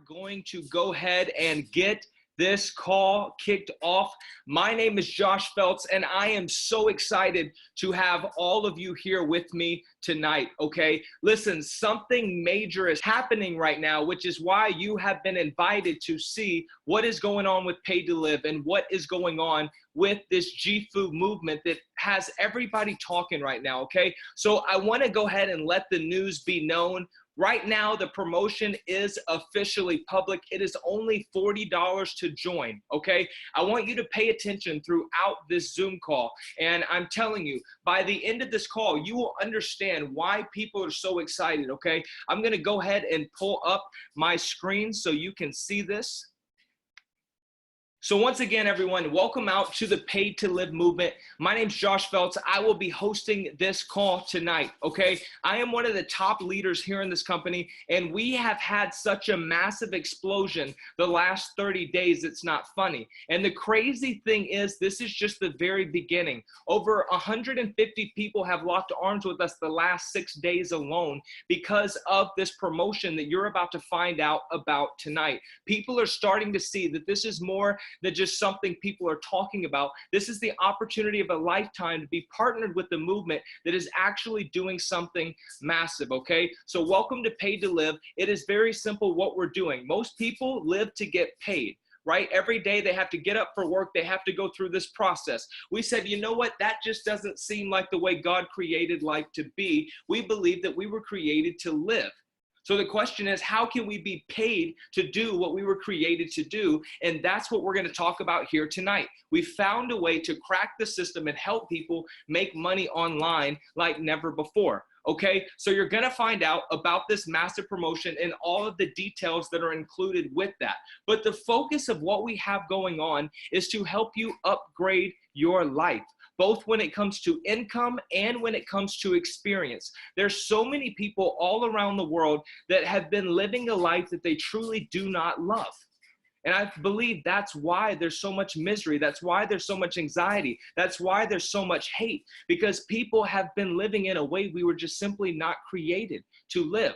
going to go ahead and get this call kicked off. My name is Josh Feltz, and I am so excited to have all of you here with me tonight, okay? Listen, something major is happening right now, which is why you have been invited to see what is going on with PAID2LIVE and what is going on with this JIFU movement that has everybody talking right now, okay? So I want to go ahead and let the news be known. Right now, the promotion is officially public. It is only $40 to join, okay? I want you to pay attention throughout this Zoom call. And I'm telling you, by the end of this call, you will understand why people are so excited, okay? I'm gonna go ahead and pull up my screen so you can see this. So once again, everyone, welcome out to the PAID2LIVE movement. My name's Josh Feltz. I will be hosting this call tonight, okay? I am one of the top leaders here in this company, and we have had such a massive explosion the last 30 days, it's not funny. And the crazy thing is, this is just the very beginning. Over 150 people have locked arms with us the last 6 days alone because of this promotion that you're about to find out about tonight. People are starting to see that this is more than just something people are talking about. This is the opportunity of a lifetime to be partnered with the movement that is actually doing something massive, okay? So welcome to PAID2LIVE. It is very simple what we're doing. Most people live to get paid, right? Every day they have to get up for work. They have to go through this process. We said, you know what? That just doesn't seem like the way God created life to be. We believe that we were created to live. So the question is, how can we be paid to do what we were created to do? And that's what we're going to talk about here tonight. We found a way to crack the system and help people make money online like never before. Okay, so you're gonna find out about this massive promotion and all of the details that are included with that. But the focus of what we have going on is to help you upgrade your life, both when it comes to income and when it comes to experience. There's so many people all around the world that have been living a life that they truly do not love. And I believe that's why there's so much misery. That's why there's so much anxiety. That's why there's so much hate, because people have been living in a way we were just simply not created to live.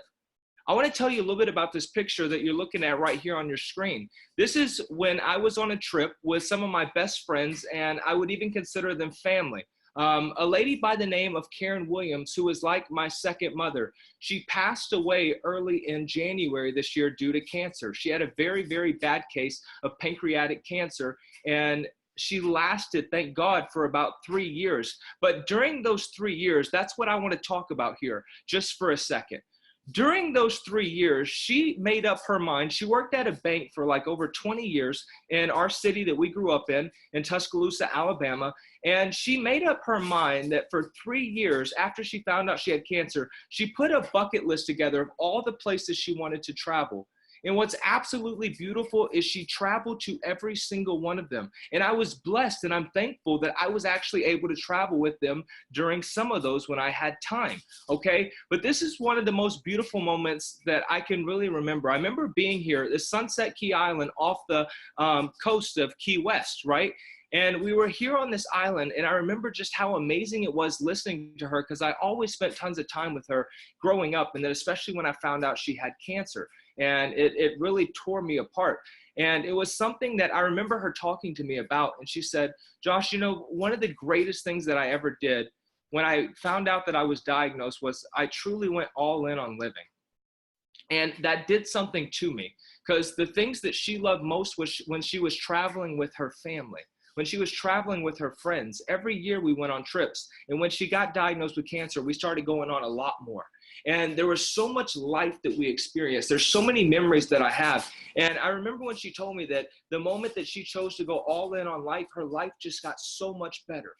I want to tell you a little bit about this picture that you're looking at right here on your screen. This is when I was on a trip with some of my best friends, and I would even consider them family. A lady by the name of Karen Williams, who is like my second mother. She passed away early in January this year due to cancer. She had a very, very bad case of pancreatic cancer, and she lasted, thank God, for about 3 years. But during those 3 years, that's what I want to talk about here just for a second. During those 3 years, she made up her mind. She worked at a bank for like over 20 years in our city that we grew up in Tuscaloosa, Alabama. And she made up her mind that for 3 years after she found out she had cancer, she put a bucket list together of all the places she wanted to travel. And what's absolutely beautiful is she traveled to every single one of them. And I was blessed, and I'm thankful that I was actually able to travel with them during some of those when I had time, okay? But this is one of the most beautiful moments that I can really remember. I remember being here at the Sunset Key Island off the coast of Key West, right? And we were here on this island, and I remember just how amazing it was listening to her, because I always spent tons of time with her growing up, and then especially when I found out she had cancer. And it really tore me apart. And it was something that I remember her talking to me about. And she said, Josh, you know, one of the greatest things that I ever did when I found out that I was diagnosed was I truly went all in on living. And that did something to me, because the things that she loved most was when she was traveling with her family. When she was traveling with her friends. Every year we went on trips. And when she got diagnosed with cancer, we started going on a lot more. And there was so much life that we experienced. There's so many memories that I have. And I remember when she told me that the moment that she chose to go all in on life, her life just got so much better.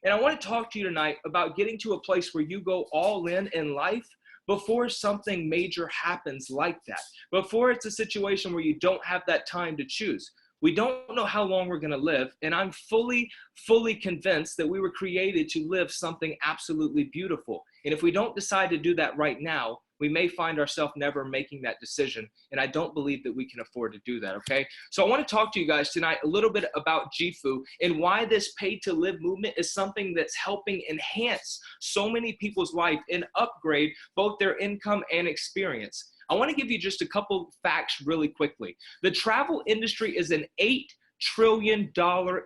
And I want to talk to you tonight about getting to a place where you go all in life before something major happens like that. Before it's a situation where you don't have that time to choose. We don't know how long we're going to live, and I'm fully convinced that we were created to live something absolutely beautiful. And if we don't decide to do that right now, we may find ourselves never making that decision, and I don't believe that we can afford to do that, okay? So I want to talk to you guys tonight a little bit about JIFU and why this PAID2LIVE movement is something that's helping enhance so many people's life and upgrade both their income and experience. I want to give you just a couple facts really quickly. The travel industry is an $8 trillion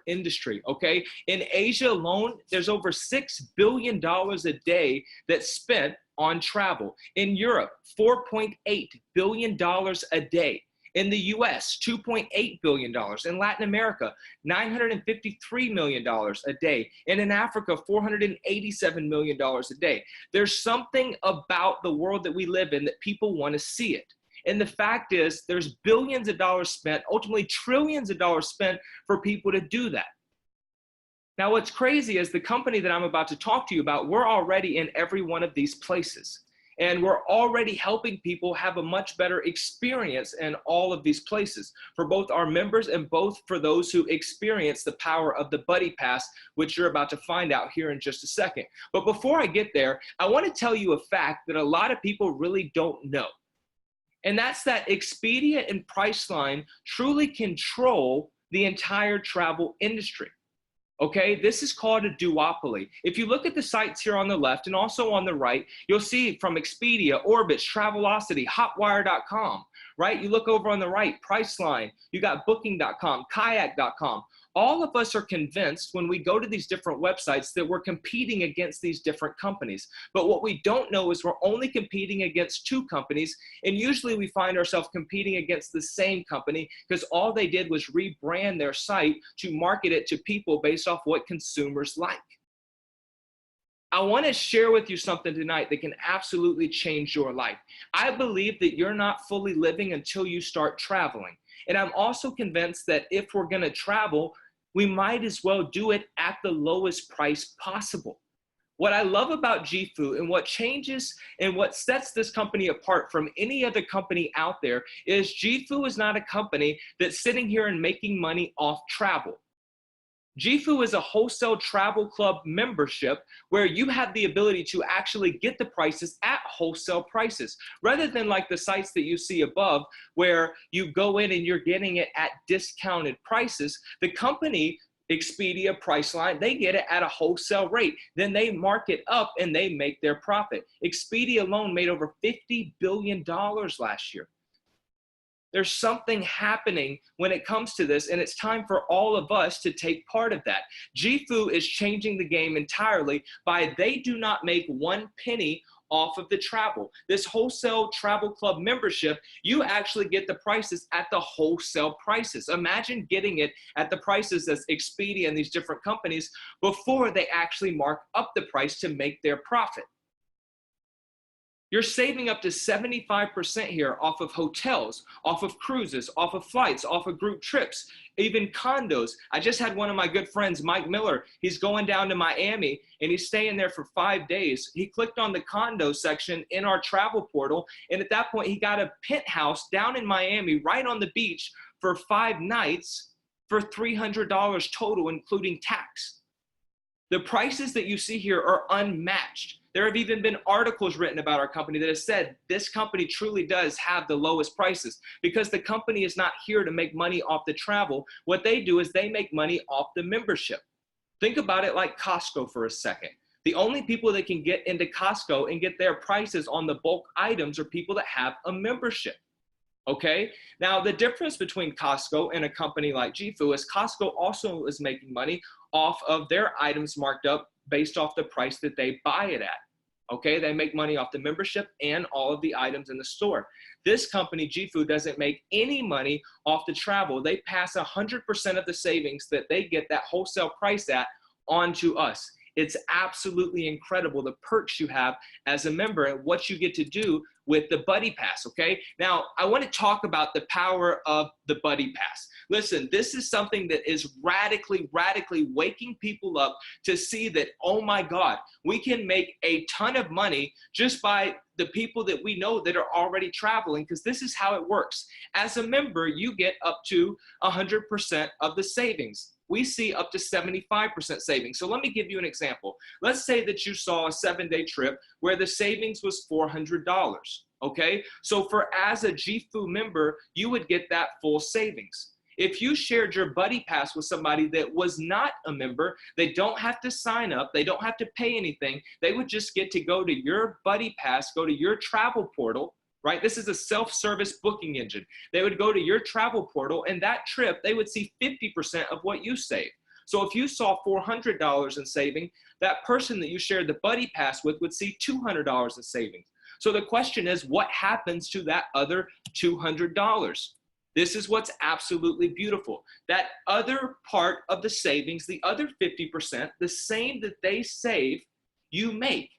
industry, okay? In Asia alone, there's over $6 billion a day that's spent on travel. In Europe, $4.8 billion a day. In the US, $2.8 billion. In Latin America, $953 million a day. And in Africa, $487 million a day. There's something about the world that we live in that people want to see it. And the fact is, there's billions of dollars spent, ultimately trillions of dollars spent for people to do that. Now, what's crazy is the company that I'm about to talk to you about, we're already in every one of these places. And we're already helping people have a much better experience in all of these places for both our members and both for those who experience the power of the Buddy Pass, which you're about to find out here in just a second. But before I get there, I want to tell you a fact that a lot of people really don't know. And that's that Expedia and Priceline truly control the entire travel industry. Okay, this is called a duopoly. If you look at the sites here on the left and also on the right, you'll see from Expedia, Orbitz, Travelocity, Hotwire.com, right? You look over on the right, Priceline, you got Booking.com, Kayak.com. All of us are convinced when we go to these different websites that we're competing against these different companies. But what we don't know is we're only competing against two companies, and usually we find ourselves competing against the same company because all they did was rebrand their site to market it to people based off what consumers like. I want to share with you something tonight that can absolutely change your life. I believe that you're not fully living until you start traveling. And I'm also convinced that if we're going to travel, we might as well do it at the lowest price possible. What I love about JIFU and what changes and what sets this company apart from any other company out there is JIFU is not a company that's sitting here and making money off travel. JIFU is a wholesale travel club membership where you have the ability to actually get the prices at wholesale prices, rather than like the sites that you see above where you go in and you're getting it at discounted prices. The company, Expedia, Priceline, they get it at a wholesale rate. Then they mark it up and they make their profit. Expedia alone made over $50 billion last year. There's something happening when it comes to this, and it's time for all of us to take part of that. JIFU is changing the game entirely by they do not make 1 penny off of the travel. This wholesale travel club membership, you actually get the prices at the wholesale prices. Imagine getting it at the prices as Expedia and these different companies before they actually mark up the price to make their profit. You're saving up to 75% here off of hotels, off of cruises, off of flights, off of group trips, even condos. I just had one of my good friends, Mike Miller. He's going down to Miami and he's staying there for 5 days. He clicked on the condo section in our travel portal, and at that point he got a penthouse down in Miami right on the beach for 5 nights for $300 total, including tax. The prices that you see here are unmatched. There have even been articles written about our company that have said this company truly does have the lowest prices because the company is not here to make money off the travel. What they do is they make money off the membership. Think about it like Costco for a second. The only people that can get into Costco and get their prices on the bulk items are people that have a membership. Okay, now the difference between Costco and a company like JIFU is Costco also is making money off of their items marked up based off the price that they buy it at. Okay, they make money off the membership and all of the items in the store. This company, JIFU, doesn't make any money off the travel. They pass 100% of the savings that they get that wholesale price at on to us. It's absolutely incredible the perks you have as a member and what you get to do with the Buddy Pass, okay? Now, I want to talk about the power of the Buddy Pass. Listen, this is something that is radically waking people up to see that, oh my God, we can make a ton of money just by the people that we know that are already traveling, because this is how it works. As a member, you get up to 100% of the savings. We see up to 75% savings. So let me give you an example. Let's say that you saw a 7-day trip where the savings was $400, okay? So as a JIFU member, you would get that full savings. If you shared your Buddy Pass with somebody that was not a member, they don't have to sign up, they don't have to pay anything, they would just get to go to your Buddy Pass, go to your travel portal, right? This is a self-service booking engine. They would go to your travel portal, and that trip, they would see 50% of what you saved. So if you saw $400 in saving, that person that you shared the buddy pass with would see $200 in savings. So the question is, what happens to that other $200? This is what's absolutely beautiful. That other part of the savings, the other 50%, the same that they save, you make.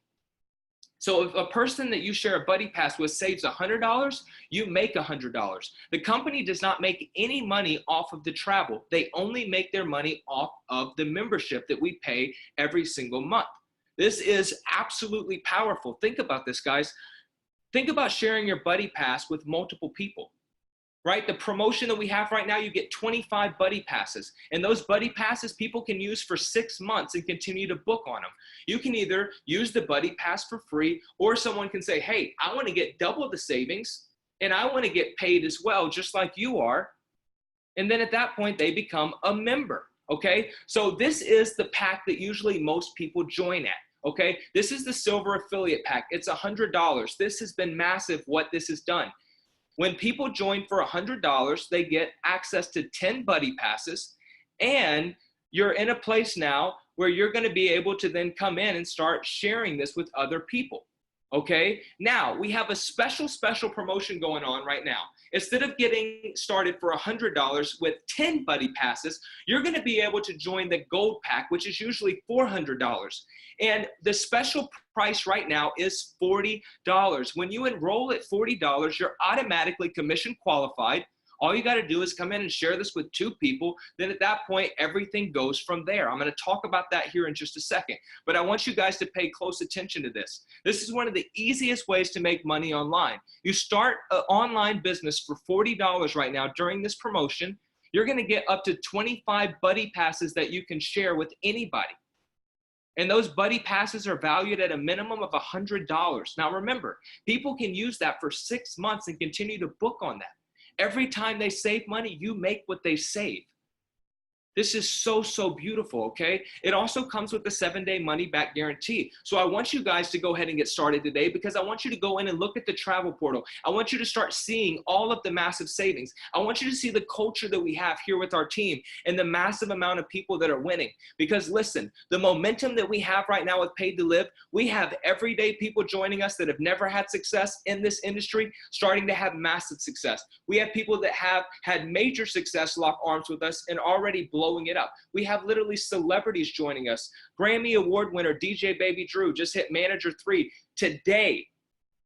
So if a person that you share a buddy pass with saves $100, you make $100. The company does not make any money off of the travel. They only make their money off of the membership that we pay every single month. This is absolutely powerful. Think about this, guys. Think about sharing your buddy pass with multiple people. Right? The promotion that we have right now, you get 25 buddy passes. And those buddy passes people can use for 6 months and continue to book on them. You can either use the buddy pass for free, or someone can say, hey, I want to get double the savings and I want to get paid as well, just like you are. And then at that point, they become a member. Okay? So this is the pack that usually most people join at. Okay? This is the silver affiliate pack. It's $100. This has been massive what this has done. When people join for $100, they get access to 10 buddy passes, and you're in a place now where you're going to be able to then come in and start sharing this with other people. Okay, now we have a special promotion going on right now. Instead of getting started for $100 with 10 buddy passes, you're going to be able to join the gold pack, which is usually $400. And the special price right now is $40. When you enroll at $40, you're automatically commission qualified. All you got to do is come in and share this with 2 people. Then at that point, everything goes from there. I'm going to talk about that here in just a second. But I want you guys to pay close attention to this. This is one of the easiest ways to make money online. You start an online business for $40 right now during this promotion. You're going to get up to 25 buddy passes that you can share with anybody. And those buddy passes are valued at a minimum of $100. Now remember, people can use that for 6 months and continue to book on that. Every time they save money, you make what they save. This is so beautiful, okay? It also comes with the 7-day money-back guarantee. So I want you guys to go ahead and get started today, because I want you to go in and look at the travel portal. I want you to start seeing all of the massive savings. I want you to see the culture that we have here with our team and the massive amount of people that are winning. Because listen, the momentum that we have right now with Paid to Live, we have everyday people joining us that have never had success in this industry starting to have massive success. We have people that have had major success lock arms with us and already blowing it up. We have literally celebrities joining us. Grammy Award winner DJ Baby Drew just hit Manager 3 today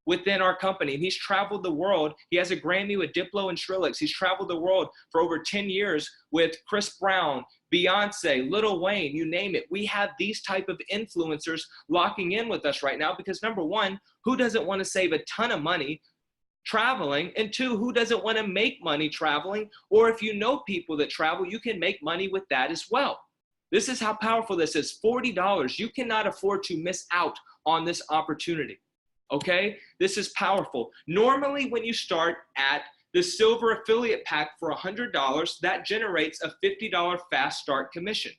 within our company. And he's traveled the world. He has a Grammy with Diplo and Skrillex. He's traveled the world for over 10 years with Chris Brown, Beyonce, Lil Wayne, you name it. We have these type of influencers locking in with us right now because number one, who doesn't want to save a ton of money traveling? And 2, who doesn't want to make money traveling? Or if you know people that travel, you can make money with that as well. This is how powerful this is. $40. You cannot afford to miss out on this opportunity. Okay? This is powerful. Normally, when you start at the silver affiliate pack for $100, that generates a $50 fast start commission.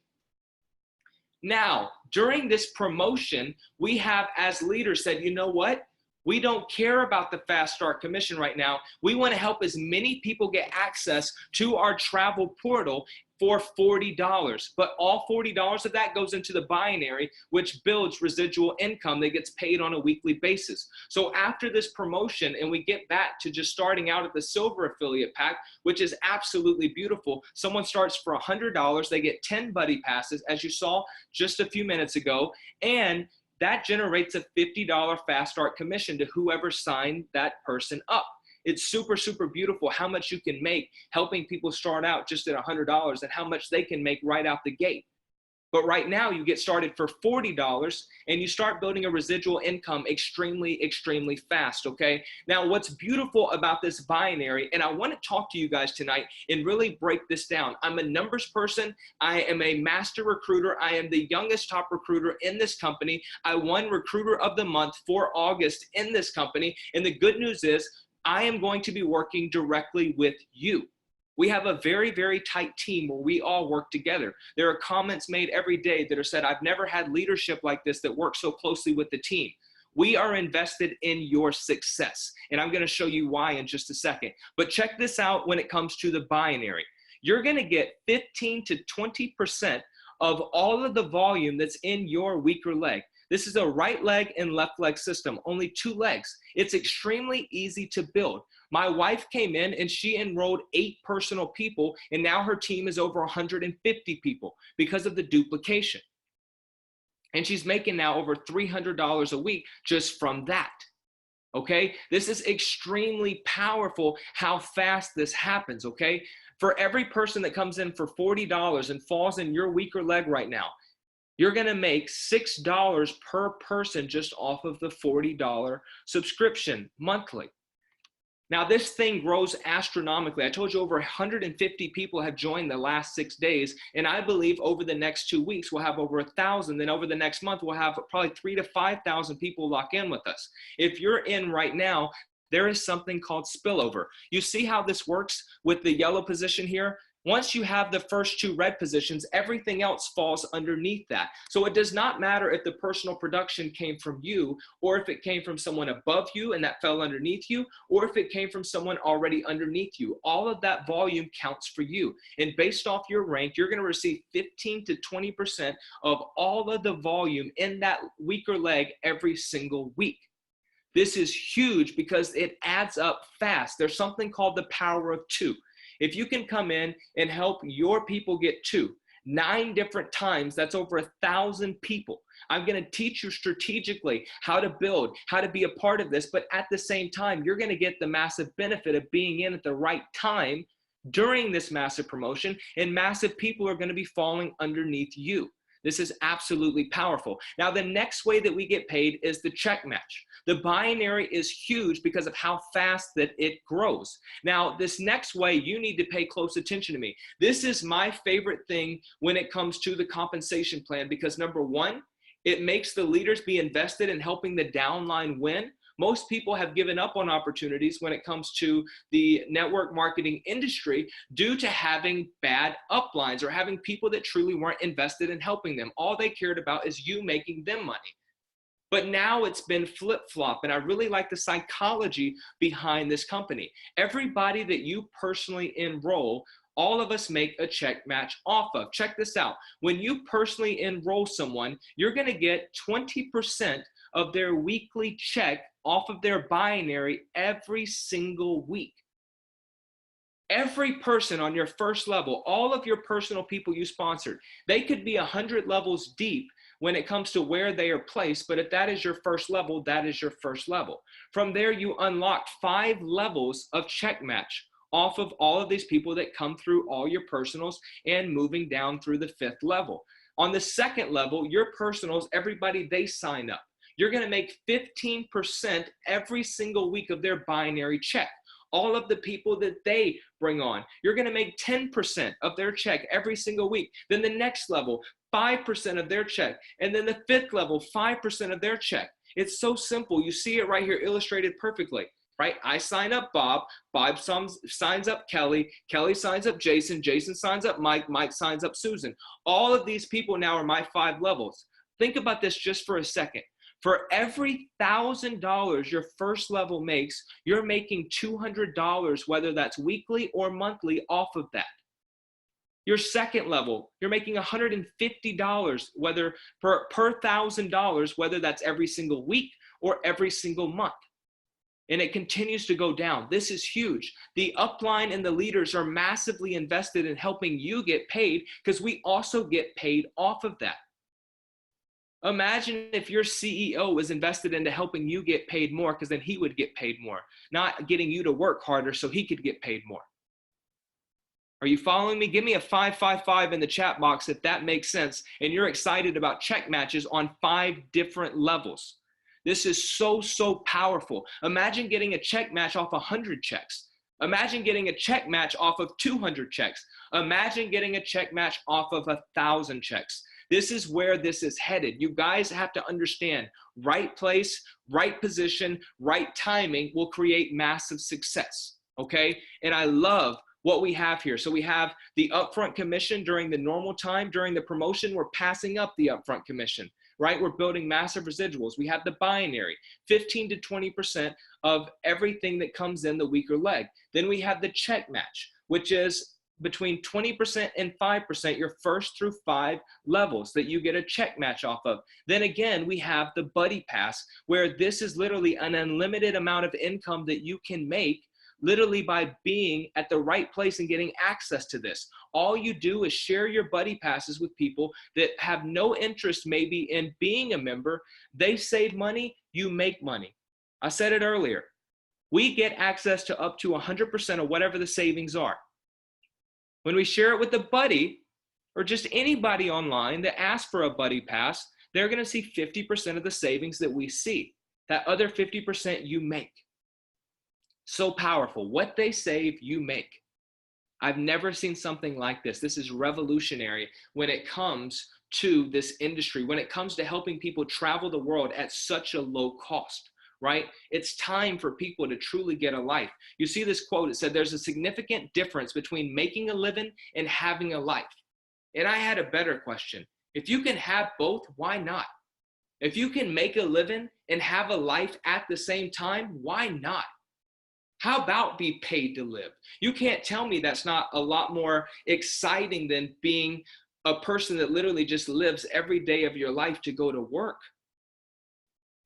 Now, during this promotion, we have, as leaders, said, you know what? We don't care about the fast start commission right now. We want to help as many people get access to our travel portal for $40. But all $40 of that goes into the binary, which builds residual income that gets paid on a weekly basis. So after this promotion, and we get back to just starting out at the silver affiliate pack, which is absolutely beautiful. Someone starts for $100. They get 10 buddy passes, as you saw just a few minutes ago. And that generates a $50 fast start commission to whoever signed that person up. It's super, super beautiful how much you can make helping people start out just at $100 and how much they can make right out the gate. But right now you get started for $40 and you start building a residual income extremely, extremely fast, okay? Now what's beautiful about this binary, and I want to talk to you guys tonight and really break this down. I'm a numbers person. I am a master recruiter. I am the youngest top recruiter in this company. I won Recruiter of the Month for August in this company. And the good news is I am going to be working directly with you. We have a very, very tight team where we all work together. There are comments made every day that are said, I've never had leadership like this that works so closely with the team. We are invested in your success. And I'm going to show you why in just a second. But check this out when it comes to the binary. You're going to get 15 to 20% of all of the volume that's in your weaker leg. This is a right leg and left leg system, only 2 legs. It's extremely easy to build. My wife came in and she enrolled 8 personal people, and now her team is over 150 people because of the duplication. And she's making now over $300 a week just from that. Okay, this is extremely powerful how fast this happens. Okay, for every person that comes in for $40 and falls in your weaker leg right now, you're going to make $6 per person just off of the $40 subscription monthly. Now, this thing grows astronomically. I told you over 150 people have joined the last 6 days, and I believe over the next 2 weeks, we'll have over 1,000. Then over the next month, we'll have probably 3,000 to 5,000 people lock in with us. If you're in right now, there is something called spillover. You see how this works with the yellow position here? Once you have the first 2 red positions, everything else falls underneath that. So it does not matter if the personal production came from you, or if it came from someone above you and that fell underneath you, or if it came from someone already underneath you. All of that volume counts for you. And based off your rank, you're going to receive 15 to 20% of all of the volume in that weaker leg every single week. This is huge because it adds up fast. There's something called the power of 2. If you can come in and help your people get 9 different times, that's over 1,000 people. I'm going to teach you strategically how to build, how to be a part of this, but at the same time, you're going to get the massive benefit of being in at the right time during this massive promotion, and massive people are going to be falling underneath you. This is absolutely powerful. Now, the next way that we get paid is the check match. The binary is huge because of how fast that it grows. Now, this next way, you need to pay close attention to me. This is my favorite thing when it comes to the compensation plan because number 1, it makes the leaders be invested in helping the downline win. Most people have given up on opportunities when it comes to the network marketing industry due to having bad uplines or having people that truly weren't invested in helping them. All they cared about is you making them money. But now it's been flip-flop, and I really like the psychology behind this company. Everybody that you personally enroll, all of us make a check match off of. Check this out. When you personally enroll someone, you're going to get 20% of their weekly check off of their binary every single week. Every person on your first level, all of your personal people you sponsored, they could be 100 levels deep when it comes to where they are placed, but if that is your first level, that is your first level. From there, you unlocked 5 levels of check match off of all of these people that come through all your personals and moving down through the 5th level. On the 2nd level, your personals, everybody, they sign up. You're going to make 15% every single week of their binary check. All of the people that they bring on, you're going to make 10% of their check every single week. Then the next level, 5% of their check. And then the 5th level, 5% of their check. It's so simple. You see it right here illustrated perfectly, right? I sign up Bob, Bob signs up Kelly, Kelly signs up Jason, Jason signs up Mike, Mike signs up Susan. All of these people now are my 5 levels. Think about this just for a second. For every $1,000 your first level makes, you're making $200, whether that's weekly or monthly, off of that. Your 2nd level, you're making $150 whether per $1,000, whether that's every single week or every single month. And it continues to go down. This is huge. The upline and the leaders are massively invested in helping you get paid because we also get paid off of that. Imagine if your CEO was invested into helping you get paid more because then he would get paid more, not getting you to work harder so he could get paid more. Are you following me? Give me a 555 in the chat box if that makes sense and you're excited about check matches on 5 different levels. This is so, so powerful. Imagine getting a check match off 100 checks. Imagine getting a check match off of 200 checks. Imagine getting a check match off of 1,000 checks. This is where this is headed. You guys have to understand right place, right position, right timing will create massive success, okay? And I love what we have here. So we have the upfront commission during the normal time. During the promotion, we're passing up the upfront commission. right? We're building massive residuals. We have the binary, 15 to 20% of everything that comes in the weaker leg. Then we have the check match, which is between 20% and 5%, your first through 5 levels that you get a check match off of. Then again, we have the buddy pass, where this is literally an unlimited amount of income that you can make literally by being at the right place and getting access to this. All you do is share your buddy passes with people that have no interest maybe in being a member. They save money, you make money. I said it earlier. We get access to up to 100% of whatever the savings are. When we share it with a buddy or just anybody online that asks for a buddy pass, they're going to see 50% of the savings that we see. That other 50% you make. So powerful. What they save, you make. I've never seen something like this. This is revolutionary when it comes to this industry, when it comes to helping people travel the world at such a low cost, right? It's time for people to truly get a life. You see this quote, it said, there's a significant difference between making a living and having a life. And I had a better question. If you can have both, why not? If you can make a living and have a life at the same time, why not? How about be paid to live? You can't tell me that's not a lot more exciting than being a person that literally just lives every day of your life to go to work.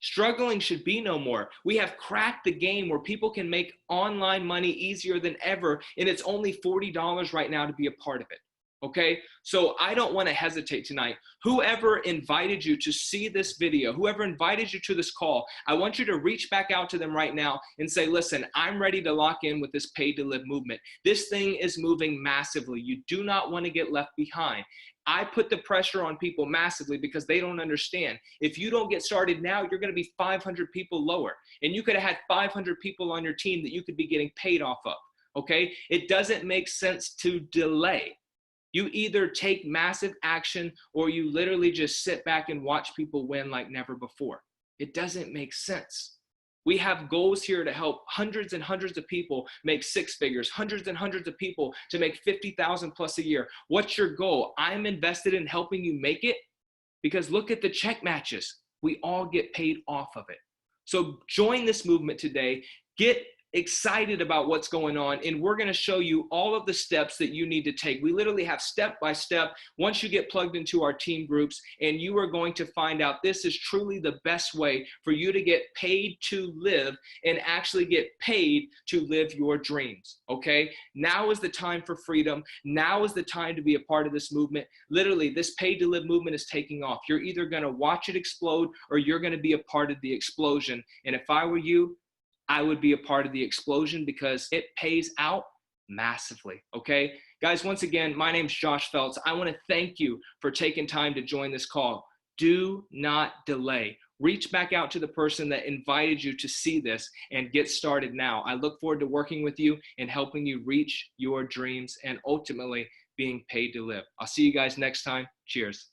Struggling should be no more. We have cracked the game where people can make online money easier than ever, and it's only $40 right now to be a part of it. Okay, so I don't want to hesitate tonight. Whoever invited you to see this video, whoever invited you to this call, I want you to reach back out to them right now and say, listen, I'm ready to lock in with this Paid to Live movement. This thing is moving massively. You do not want to get left behind. I put the pressure on people massively because they don't understand. If you don't get started now, you're going to be 500 people lower. And you could have had 500 people on your team that you could be getting paid off of. Okay, it doesn't make sense to delay. You either take massive action or you literally just sit back and watch people win like never before. It doesn't make sense. We have goals here to help hundreds and hundreds of people make 6 figures, hundreds and hundreds of people to make 50,000 plus a year. What's your goal? I'm invested in helping you make it because look at the check matches. We all get paid off of it. So join this movement today. Get excited about what's going on, and we're going to show you all of the steps that you need to take. We literally have step by step once you get plugged into our team groups, and you are going to find out this is truly the best way for you to get paid to live and actually get paid to live your dreams. Okay, now is the time for freedom. Now is the time to be a part of this movement. Literally, this Paid to Live movement is taking off. You're either going to watch it explode or you're going to be a part of the explosion. And if I were you, I would be a part of the explosion because it pays out massively, okay? Guys, once again, my name's Josh Feltz. I want to thank you for taking time to join this call. Do not delay. Reach back out to the person that invited you to see this and get started now. I look forward to working with you and helping you reach your dreams and ultimately being paid to live. I'll see you guys next time. Cheers.